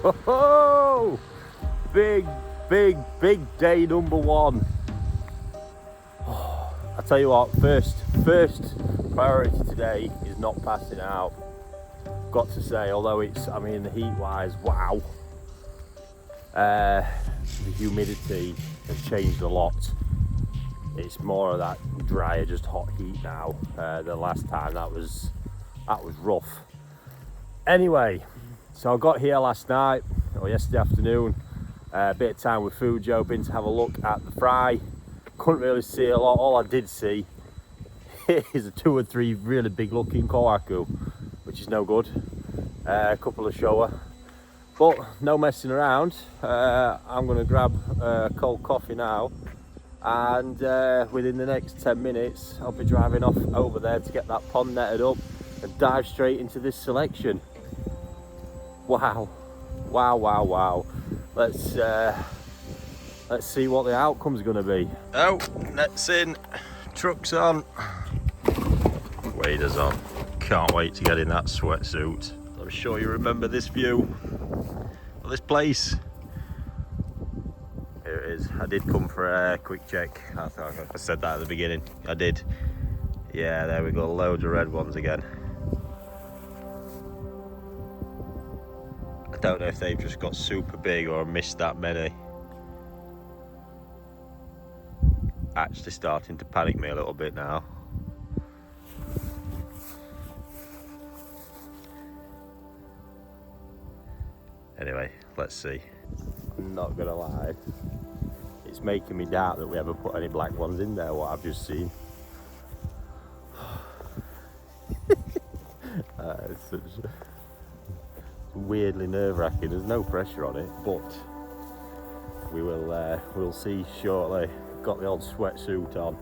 Oh, big day number one. Oh, I tell you what, first priority today is not passing out. Got to say, although it's, I mean, the heat wise, wow. The humidity has changed a lot. It's more of that drier, just hot heat now. The last time that was rough. Anyway, so I got here last night or yesterday afternoon. A bit of time with Fujio, been to have a look at the fry. Couldn't really see a lot. All I did see is 2 or 3 really big looking kohaku, which is no good. A couple of Showa, but no messing around. I'm going to grab a cold coffee now, and within the next 10 minutes I'll be driving off over there to get that pond netted up and dive straight into this selection. Wow. Let's see what the outcome's going to be. Oh, nets in, truck's on, waders on. Can't wait to get in that sweatsuit. I'm sure you remember this view of this place. Here it is. I did come for a quick check. I thought I said that at the beginning. I did. Yeah, there we go. Loads of red ones again. I don't know if they've just got super big or missed that many. Actually starting to panic me a little bit now. Anyway, let's see. I'm not gonna lie, it's making me doubt that we ever put any black ones in there, what I've just seen. It's weirdly nerve-wracking. There's no pressure on it, but we'll see shortly. Got the old sweatsuit on.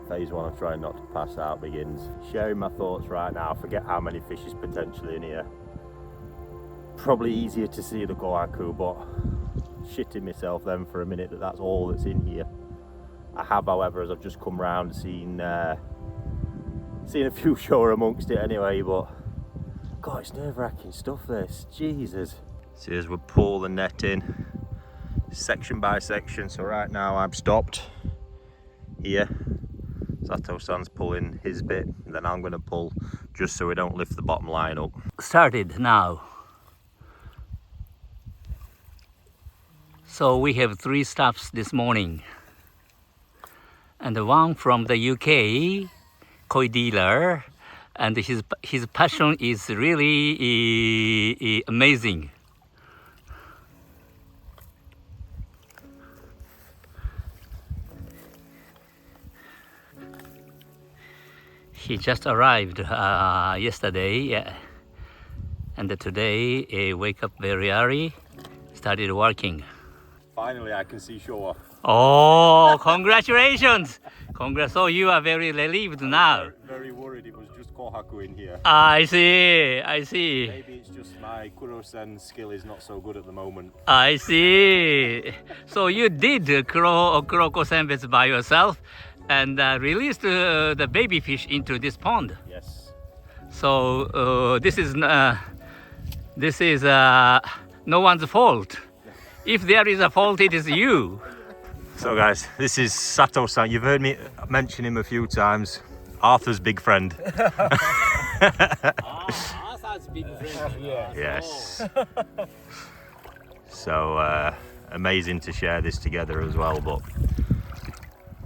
Phase 1 of trying not to pass out begins. Sharing my thoughts right now. I forget how many fish is potentially in here. Probably easier to see the kohaku, but shitting myself then for a minute that's all that's in here. I have, however, as I've just come round, seen a few Showa amongst it anyway, but God, it's nerve-wracking stuff this, Jesus. So as we pull the net in, section by section, so right now I'm stopped here. Sato-san's pulling his bit, and then I'm going to pull just so we don't lift the bottom line up. Started now. So we have 3 stops this morning, and one from the UK, koi dealer, and his passion is really amazing. He just arrived yesterday, and today wake up very early, started working. Finally, I can see Showa. Oh, congratulations! Congrats! So you are very relieved now. Very worried it was just kohaku in here. I see. Maybe it's just my Kuro-sen skill is not so good at the moment. I see. So you did Kuroko Senbetsu by yourself and released the baby fish into this pond. Yes. So this is no one's fault. If there is a fault, it is you. So guys, this is Sato-san. You've heard me mention him a few times. Arthur's big friend. Arthur's big friend. Yes. So amazing to share this together as well. But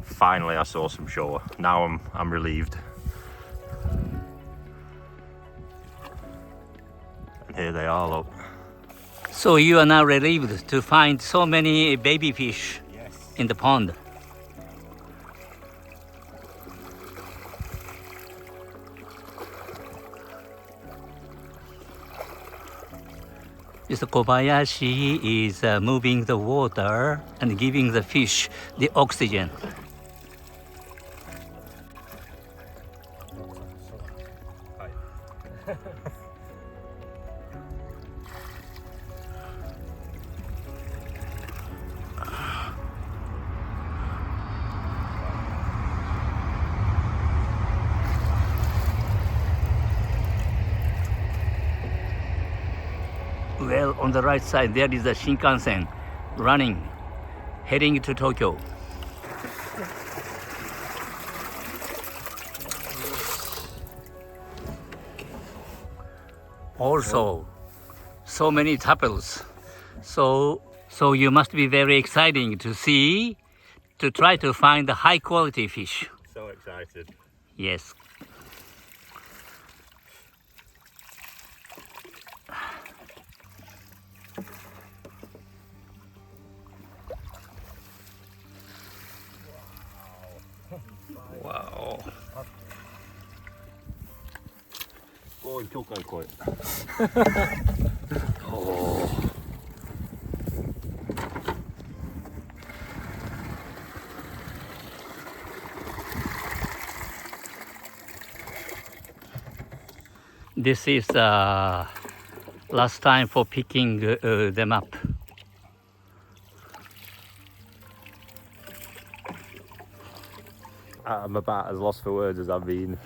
finally, I saw some Showa. Now I'm relieved. And here they are, look. So you are now relieved to find so many baby fish in the pond. Mr. Kobayashi is moving the water and giving the fish the oxygen. Well, on the right side, there is a Shinkansen running, heading to Tokyo. Also, so many chapels. So you must be very exciting to see, to try to find the high quality fish. So excited. Yes. Wow. Oh, you took like quite. This is last time for picking them up. I'm about as lost for words as I've been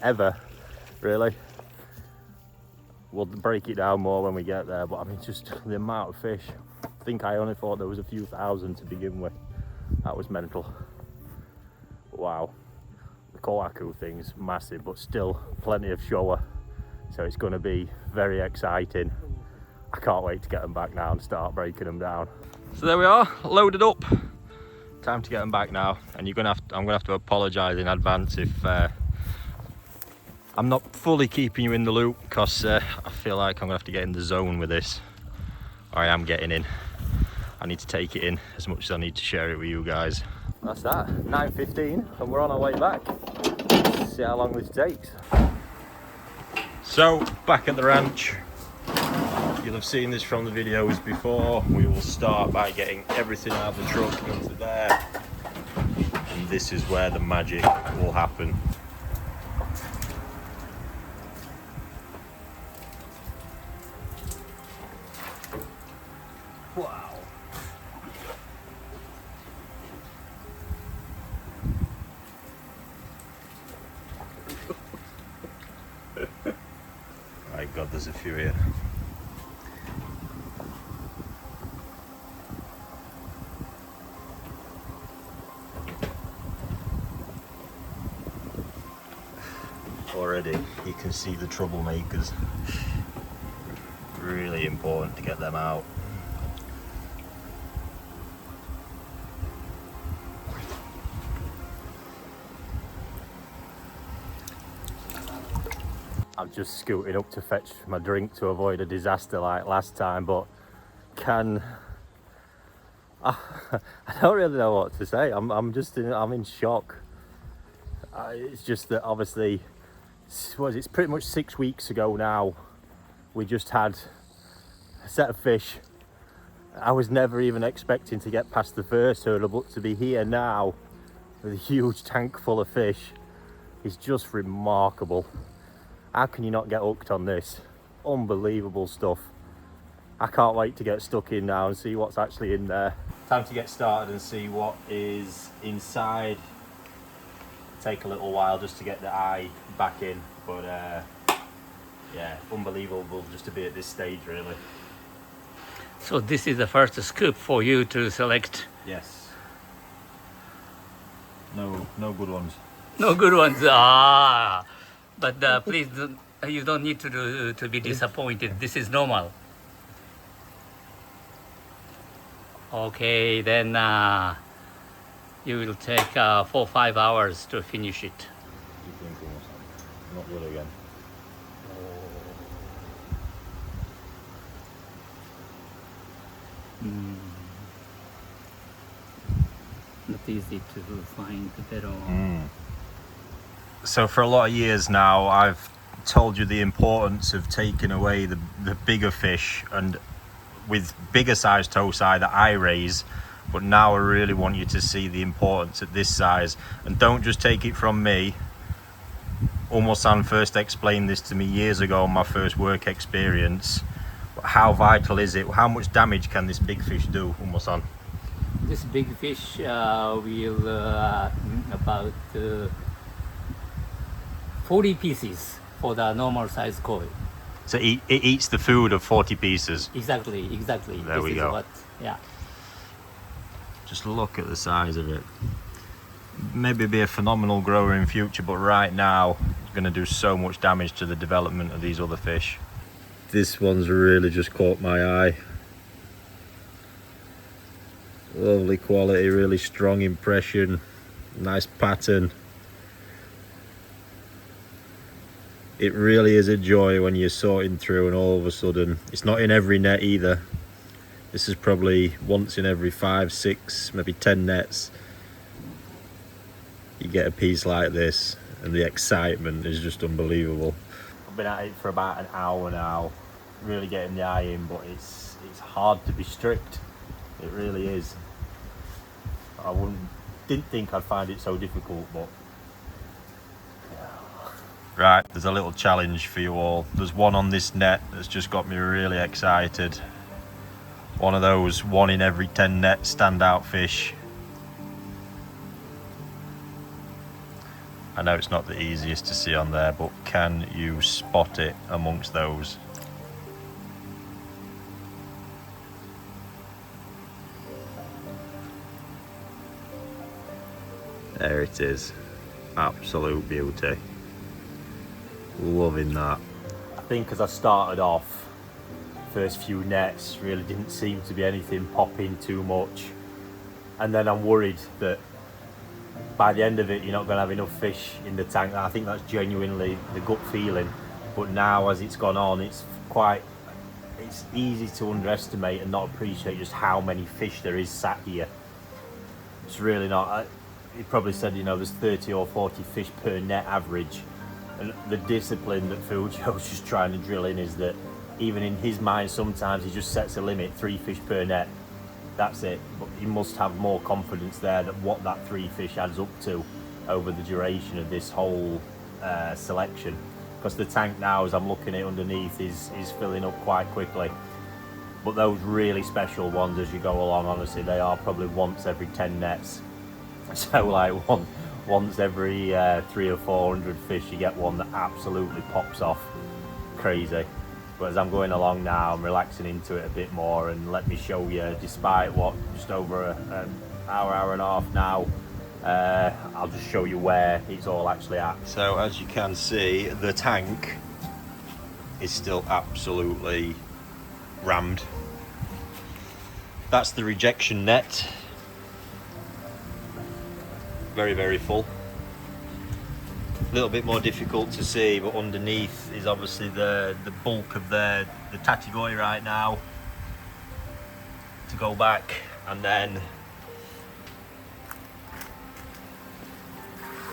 ever, really. We'll break it down more when we get there, but I mean, just the amount of fish. I think I only thought there was a few thousand to begin with. That was mental. Wow. The Kohaku thing's massive, but still plenty of Showa. So it's going to be very exciting. I can't wait to get them back now and start breaking them down. So there we are, loaded up. Time to get them back now, and I'm gonna have to apologise in advance if I'm not fully keeping you in the loop, because I feel like I'm gonna have to get in the zone with this. I am getting in. I need to take it in as much as I need to share it with you guys. That's that, 9:15, and we're on our way back. See how long this takes. So, back at the ranch. You'll have seen this from the videos before. We will start by getting everything out of the truck into there. And this is where the magic will happen. Wow. My God, there's a few here. Already you can see the troublemakers. Really important to get them out. I'm just scooting up to fetch my drink to avoid a disaster like last time, but I don't really know what to say. I'm in shock. It's just that obviously, it's pretty much 6 weeks ago now. We just had a set of fish. I was never even expecting to get past the first hurdle, but to be here now with a huge tank full of fish is just remarkable. How can you not get hooked on this? Unbelievable stuff. I can't wait to get stuck in now and see what's actually in there. Time to get started and see what is inside. Take a little while just to get the eye back in, but yeah, unbelievable just to be at this stage, really. So this is the first scoop for you to select. Yes. No good ones. No good ones. Ah, but please, you don't need to be disappointed. This is normal. Okay, then you will take 4 or 5 hours to finish it. Not good again. Not easy to find, pero. So for a lot of years now, I've told you the importance of taking away the bigger fish, and with bigger size tosai that I raise, but now I really want you to see the importance at this size. And don't just take it from me. Omo-san first explained this to me years ago in my first work experience. But how vital is it? How much damage can this big fish do, Omo-san? This big fish will about 40 pieces for the normal size koi. So it eats the food of 40 pieces. Exactly. There we go. Yeah. Just look at the size of it. Maybe be a phenomenal grower in future, but right now it's going to do so much damage to the development of these other fish. This one's really just caught my eye. Lovely quality, really strong impression, nice pattern. It really is a joy when you're sorting through and all of a sudden, it's not in every net either. This is probably once in every 5, 6, maybe 10 nets. You get a piece like this and the excitement is just unbelievable. I've been at it for about an hour now, really getting the eye in, but it's hard to be strict. It really is. Didn't think I'd find it so difficult, but yeah. Right, there's a little challenge for you all. There's one on this net that's just got me really excited. One of those 1 in every 10 net standout fish. I know it's not the easiest to see on there, but can you spot it amongst those? There it is. Absolute beauty. Loving that. I think as I started off, first few nets really didn't seem to be anything popping too much. And then I'm worried that by the end of it, you're not going to have enough fish in the tank. I think that's genuinely the gut feeling. But now as it's gone on, it's easy to underestimate and not appreciate just how many fish there is sat here. It's really not. He probably said, you know, there's 30 or 40 fish per net average. And the discipline that Fujio's just trying to drill in is that even in his mind, sometimes he just sets a limit, 3 fish per net. That's it. But he must have more confidence there that what that 3 fish adds up to over the duration of this whole selection. Because the tank now, as I'm looking at it underneath, is filling up quite quickly. But those really special ones as you go along, honestly, they are probably once every 10 nets. So like once every 300 or 400 fish you get one that absolutely pops off. Crazy. But as I'm going along now, I'm relaxing into it a bit more, and let me show you, despite what, just over an hour and a half now, I'll just show you where it's all actually at. So as you can see, the tank is still absolutely rammed. That's the rejection net. Very, very full. A little bit more difficult to see, but underneath is obviously the bulk of the Tategoi right now to go back, and then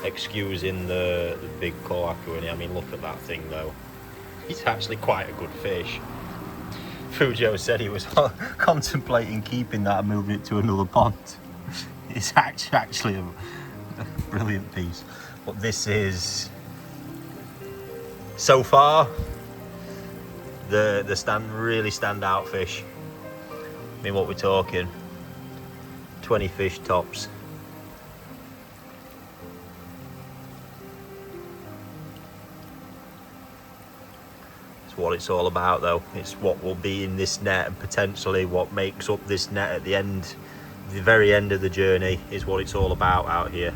excusing the big koaku in it. I mean, look at that thing though. It's actually quite a good fish. Fujio said he was contemplating keeping that and moving it to another pond. It's actually a brilliant piece. But this is, so far, the really standout fish. I mean, what we're talking, 20 fish tops. It's what it's all about though. It's what will be in this net, and potentially what makes up this net at the end, the very end of the journey, is what it's all about out here.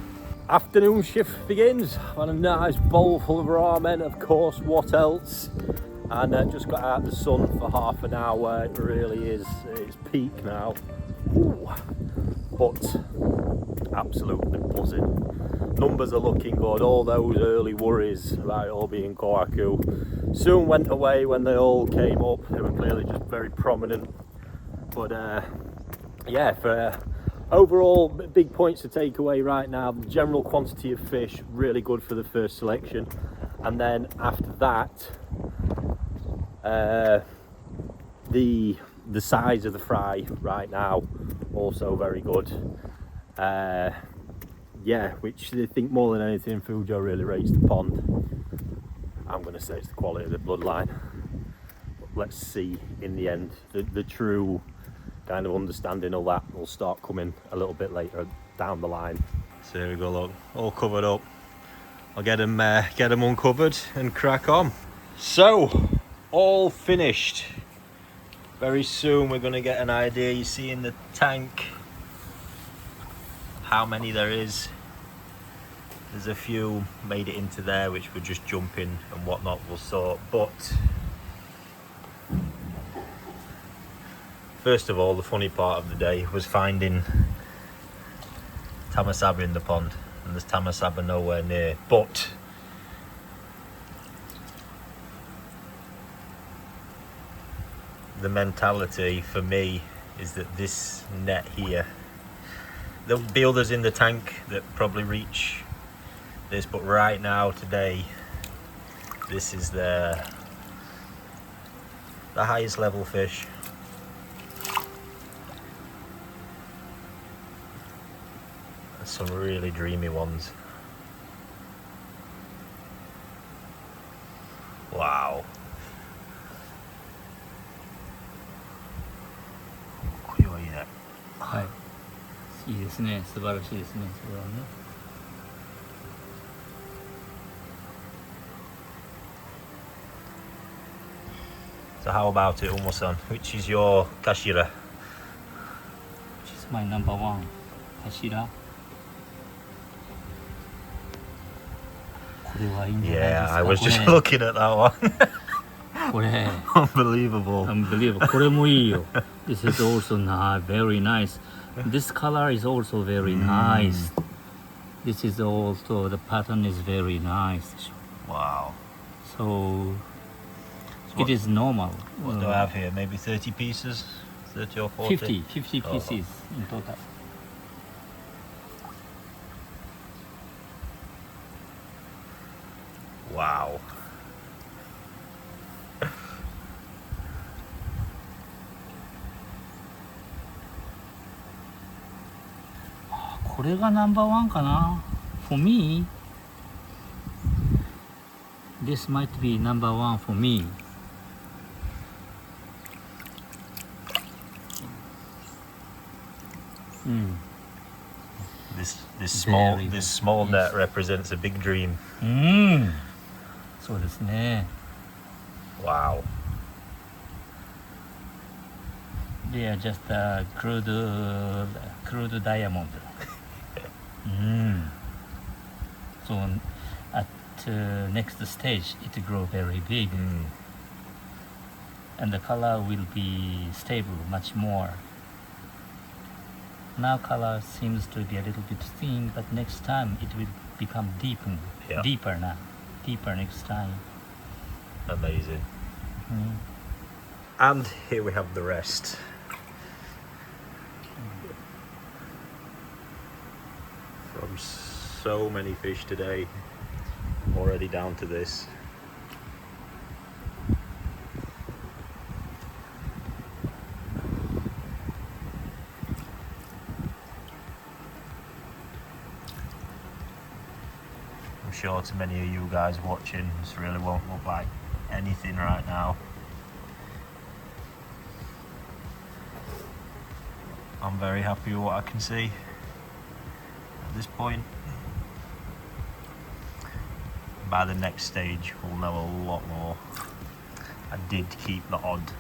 Afternoon shift begins on a nice bowl full of ramen, of course, what else? And just got out of the sun for half an hour. It really is, it's peak now. Ooh. But absolutely buzzing. Numbers are looking good. All those early worries about it all being koaku soon went away when they all came up. They were clearly just very prominent. But yeah, for overall big points to take away right now, the general quantity of fish really good for the first selection, and then after that the size of the fry right now also very good. Yeah, which I think more than anything Fujio really rates the pond. I'm going to say it's the quality of the bloodline, but let's see in the end. The true kind of understanding of that will start coming a little bit later down the line. So here we go, look, all covered up. I'll get them uncovered and crack on. So all finished. Very soon we're going to get an idea. You see in the tank how many there is. There's a few made it into there which we're just jumping and whatnot we'll sort, but first of all, the funny part of the day was finding tamasaba in the pond, and there's tamasaba nowhere near. But the mentality for me is that this net here, there'll be others in the tank that probably reach this, but right now, today, this is the highest level fish. There's some really dreamy ones. Wow. これはいいね。はい。いいですね。素晴らしいですね。それはね。So how about it, Umo-san? Which is your kashira? Which is my number one. Kashira. これはいいんじゃないですか。 Yeah, I was just looking at that one. これ Unbelievable. Unbelievable. これもいいよ。This is also very nice. This color is also very nice. This is also, the pattern is very nice. Wow. So, So it is normal. What do I have here? Maybe 30 pieces? 30 or 40? 50 pieces in total. Wow. これがナンバーワンかな For me, this might be number one for me. This small Very this small net represents a big dream. そうですね。 Wow. They are just crude diamond. So at next stage it grow very big, and the color will be stable much more. Now color seems to be a little bit thin, but next time it will become deeper now, deeper next time. Amazing. And here we have the rest. From so many fish today, already down to this. I'm sure to many of you guys watching, this really won't look like anything right now. I'm very happy with what I can see at this point. By the next stage we'll know a lot more. I did keep the odd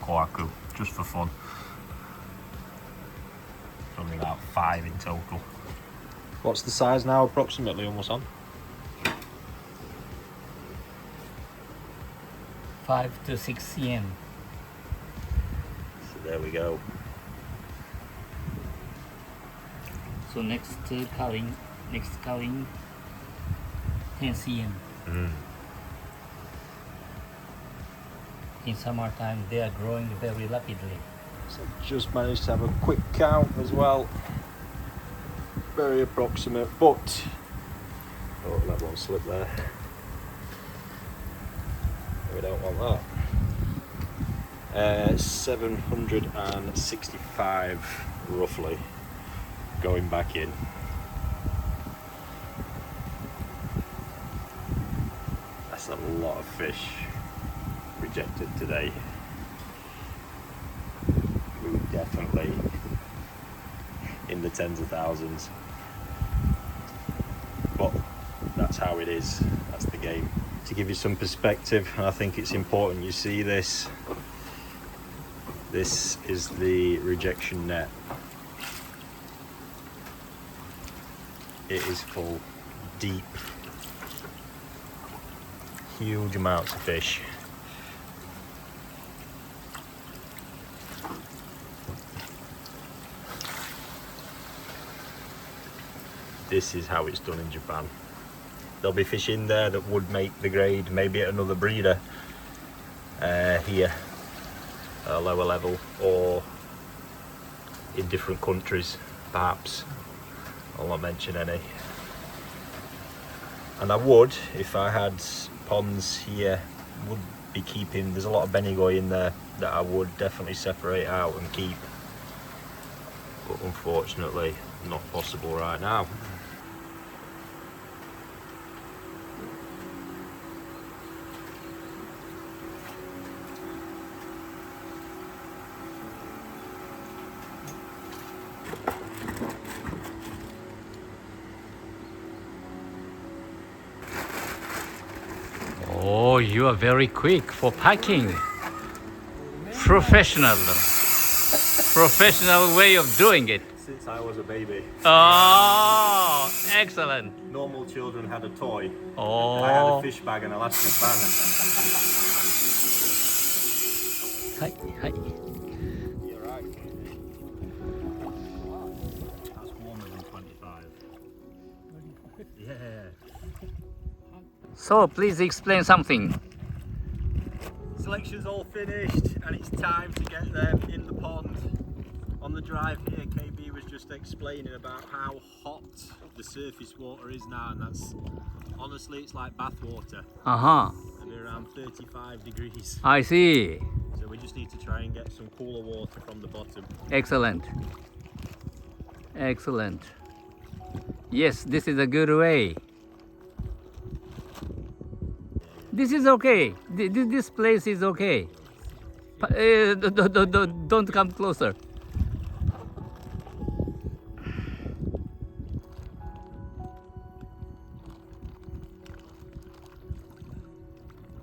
koaku just for fun. It's only about 5 in total. What's the size now approximately, almost on? 5 to 6 cm. So there we go. So next culling 10 cm. In summertime they are growing very rapidly. So just managed to have a quick count as well. Very approximate, but oh, that won't slip there. We don't want that. 765 roughly going back in. That's a lot of fish rejected today. We were definitely in the tens of thousands, but that's how it is. That's the game. to give you some perspective, and I think it's important you see this. This is the rejection net. It is full, deep, huge amounts of fish. This is how it's done in Japan. There'll be fish in there that would make the grade, maybe at another breeder here at a lower level, or in different countries perhaps. I'll not mention any. And I would, if I had ponds here, would be keeping, there's a lot of Benigoi in there that I would definitely separate out and keep, but unfortunately not possible right now. Oh, you are very quick for packing. Professional way of doing it. Since I was a baby. Oh, excellent. Normal children had a toy. Oh. I had a fish bag and elastic band. Hi, hi. You're right. That's warmer than 25. Yeah. So please explain something. Selection's all finished and it's time to get them in the pond. On the drive here, KB was just explaining about how hot the surface water is now, and that's, honestly, it's like bath water. And they're around 35 degrees. I see. So we just need to try and get some cooler water from the bottom. Excellent. Excellent. Yes, this is a good way. This is okay. This place is okay. Don't come closer.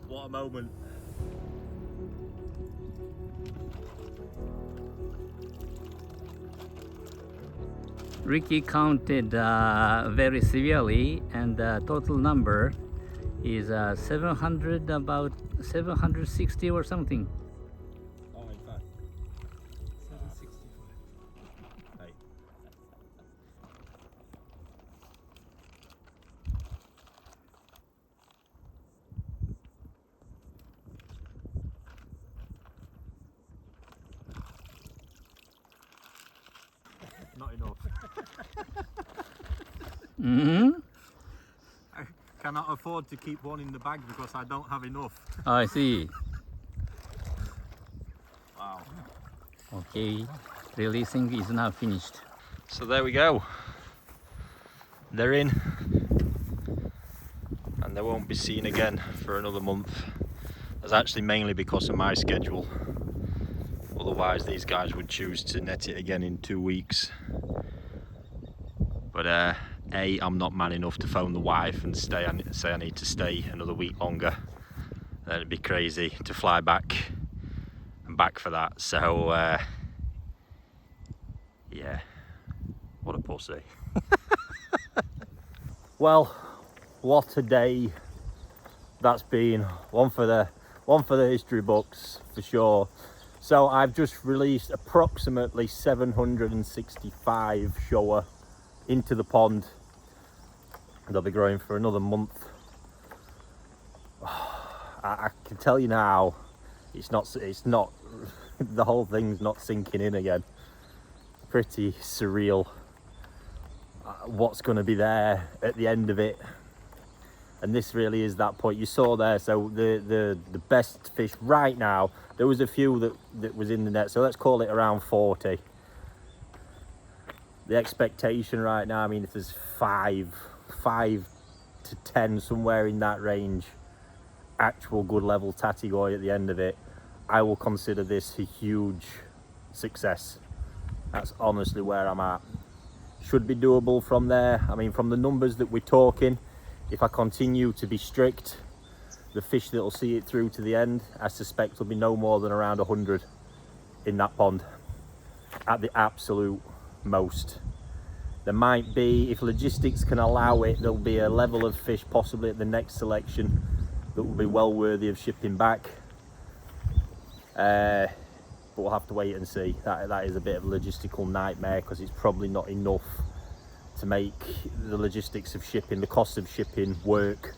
What a moment. Ricky counted very severely, and the total number is 700, about 760 or something. Oh, in fact. 765. Hey. Not enough. Mm-hmm. I cannot afford to keep one in the bag because I don't have enough. I see. Wow. Okay, releasing is now finished. So there we go. They're in. And they won't be seen again for another month. That's actually mainly because of my schedule. Otherwise these guys would choose to net it again in 2 weeks. But A, I'm not man enough to phone the wife and say I need to stay another week longer. Then it'd be crazy to fly back and back for that. So yeah, what a pussy. Well, what a day that's been. One for the history books for sure. So I've just released approximately 765 Showa into the pond. They'll be growing for another month. I can tell you now, it's not the whole thing's not sinking in again. Pretty surreal what's going to be there at the end of it. And this really is that point you saw there. So the best fish right now, there was a few that was in the net, so let's call it around 40. The expectation right now, I mean, if there's 5 to 10, somewhere in that range, actual good level Tategoi at the end of it, I will consider this a huge success. That's honestly where I'm at. Should be doable from there. I mean, from the numbers that we're talking, if I continue to be strict the fish that will see it through to the end, I suspect will be no more than around 100 in that pond at the absolute most. There might be, if logistics can allow it, there'll be a level of fish possibly at the next selection that will be well worthy of shipping back, but we'll have to wait and see. That is a bit of a logistical nightmare, because it's probably not enough to make the logistics of shipping, the cost of shipping, work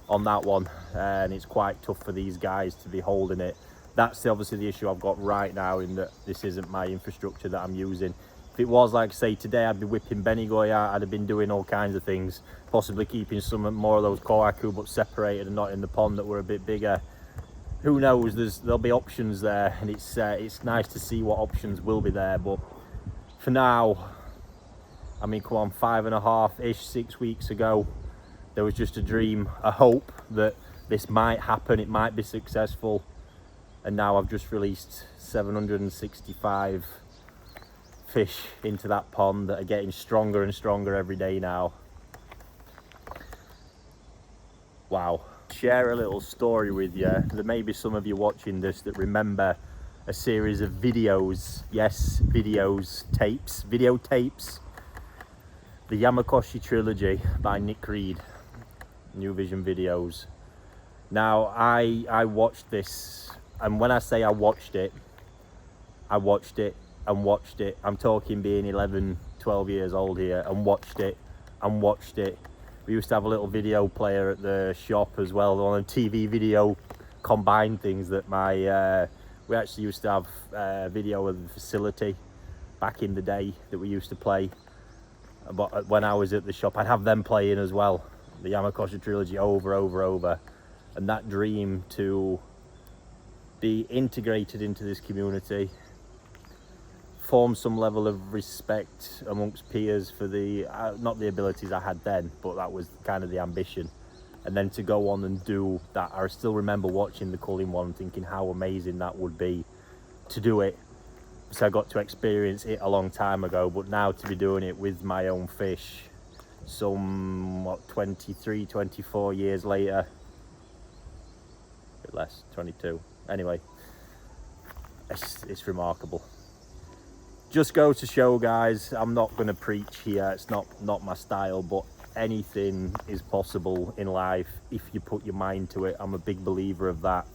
on that one, and it's quite tough for these guys to be holding it. That's obviously the issue I've got right now, in that this isn't my infrastructure that I'm using. If it was, like say today, I'd be whipping Benigoi out, I'd have been doing all kinds of things, possibly keeping some more of those kohaku but separated and not in the pond that were a bit bigger. Who knows, there'll be options there, and it's nice to see what options will be there. But for now, I mean, come on, 5.5-ish, 6 weeks ago, there was just a dream, a hope that this might happen, it might be successful, and now I've just released 765 fish into that pond that are getting stronger and stronger every day now. Wow. Share a little story with you. There may be some of you watching this that remember a series of videos, yes, videotapes, the Yamakoshi trilogy by Nick Reed, New Vision Videos. Now, I watched this, and when I say I watched it and watched it, I'm talking being 11, 12 years old here, and watched it and watched it. We used to have a little video player at the shop as well, one of the TV video combined things that we actually used to have video of the facility back in the day that we used to play. But when I was at the shop, I'd have them playing as well, the Yamakoshi trilogy over, and that dream to be integrated into this community, form some level of respect amongst peers for the not the abilities I had then, but that was kind of the ambition, and then to go on and do that. I still remember watching the culling one, thinking how amazing that would be to do it. So I got to experience it a long time ago, but now to be doing it with my own fish, some 23, 24 years later, a bit less, 22. Anyway, it's remarkable. Just go to show, guys, I'm not going to preach here, it's not my style, but anything is possible in life if you put your mind to it. I'm a big believer of that.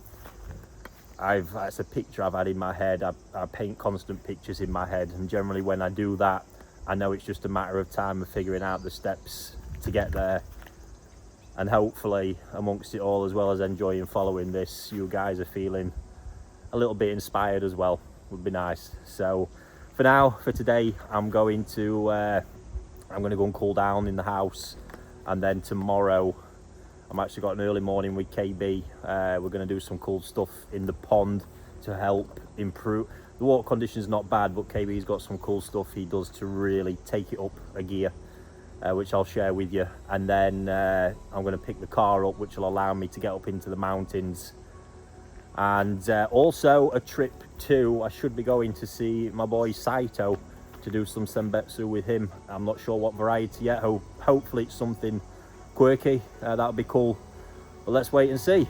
It's a picture I've had in my head. I paint constant pictures in my head, and generally when I do that, I know it's just a matter of time of figuring out the steps to get there. And hopefully amongst it all, as well as enjoying following this, you guys are feeling a little bit inspired as well. Would be nice. So for now, for today, I'm going to go and cool down in the house, and then tomorrow I'm actually got an early morning with KB. We're going to do some cool stuff in the pond to help improve. The water condition's not bad, but KB's got some cool stuff he does to really take it up a gear, which I'll share with you. And then I'm going to pick the car up, which will allow me to get up into the mountains. And also a trip to, I should be going to see my boy Saito to do some senbetsu with him. I'm not sure what variety yet. Hopefully it's something quirky. That would be cool. But let's wait and see.